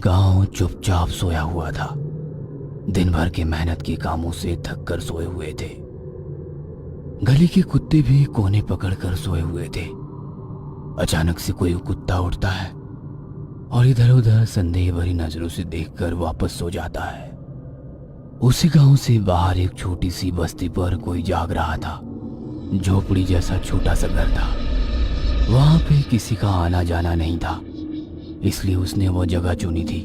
गांव चुपचाप सोया हुआ था। दिन भर के मेहनत के कामों से थक कर सोए हुए थे। गली के कुत्ते भी कोने पकड़कर सोए हुए थे। अचानक से कोई कुत्ता उठता है और इधर उधर संदेह भरी नजरों से देखकर वापस सो जाता है। उसी गांव से बाहर एक छोटी सी बस्ती पर कोई जाग रहा था। झोपड़ी जैसा छोटा सा घर था। वहां पे किसी का आना जाना नहीं था, इसलिए उसने वो जगह चुनी थी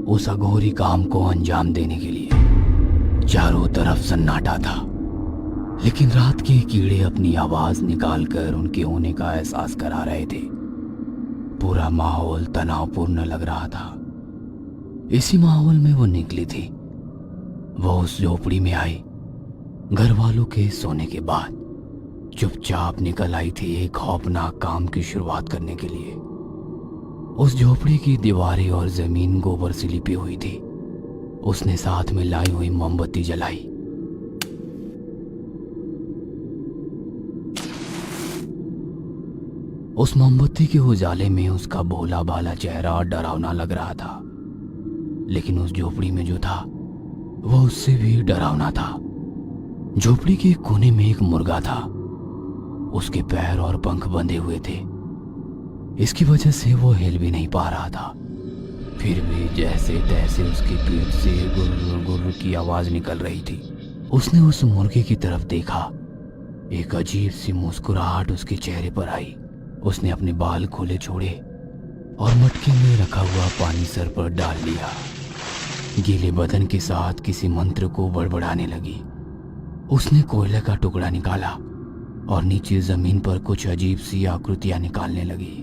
उस अघोरी काम को अंजाम देने के लिए। चारों तरफ सन्नाटा था, लेकिन रात के कीड़े अपनी आवाज निकालकर उनके होने का एहसास करा रहे थे। पूरा माहौल तनावपूर्ण लग रहा था। इसी माहौल में वो निकली थी। वो उस झोपड़ी में आई। घर वालों के सोने के बाद चुपचाप निकल आई थी एक खौफनाक काम की शुरुआत करने के लिए। उस झोपड़ी की दीवारें और जमीन गोबर से लिपी हुई थी। उसने साथ में लाई हुई मोमबत्ती जलाई। उस मोमबत्ती के उजाले में उसका भोला भाला चेहरा डरावना लग रहा था, लेकिन उस झोपड़ी में जो था वो उससे भी डरावना था। झोपड़ी के कोने में एक मुर्गा था। उसके पैर और पंख बंधे हुए थे। इसकी वजह से वो हिल भी नहीं पा रहा था। फिर भी जैसे तैसे उसके पेट से गुर्र गुर्र की आवाज निकल रही थी। उसने उस मुर्गे की तरफ देखा। एक अजीब सी मुस्कुराहट उसके चेहरे पर आई। उसने अपने बाल खोले छोड़े और मटके में रखा हुआ पानी सर पर डाल लिया। गीले बदन के साथ किसी मंत्र को बड़बड़ाने लगी। उसने कोयले का टुकड़ा निकाला और नीचे जमीन पर कुछ अजीब सी आकृतियां निकालने लगी।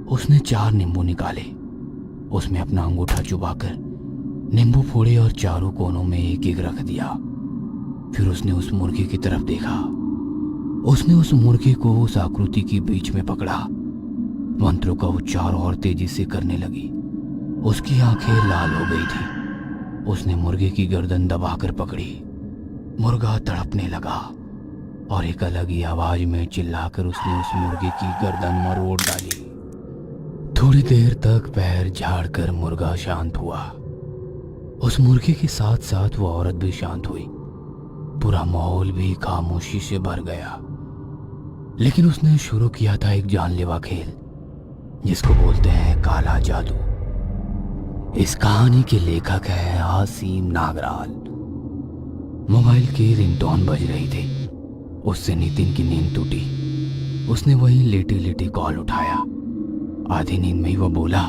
उसने 4 नींबू निकाले। उसमें अपना अंगूठा चुबाकर नींबू फोड़े और चारों कोनों में एक एक रख दिया। फिर उसने उस मुर्गे की तरफ देखा। उसने उस मुर्गे को उस आकृति के बीच में पकड़ा। मंत्रों का उच्चार और तेजी से करने लगी। उसकी आंखें लाल हो गई थी। उसने मुर्गे की गर्दन दबाकर पकड़ी। मुर्गा तड़पने लगा और एक अलग ही आवाज में चिल्लाकर उसने उस मुर्गे की गर्दन मरोड़ डाली। थोड़ी देर तक पैर झाड़कर मुर्गा शांत हुआ। उस मुर्गे के साथ साथ वो औरत भी शांत हुई। पूरा माहौल भी खामोशी से भर गया। लेकिन उसने शुरू किया था एक जानलेवा खेल, जिसको बोलते हैं काला जादू। इस कहानी के लेखक है आसिम नागराल। मोबाइल की रिंगटोन बज रही थी। उससे नितिन की नींद टूटी। उसने वहीं लेटे लेटे कॉल उठाया। आधी नींद में ही वो बोला,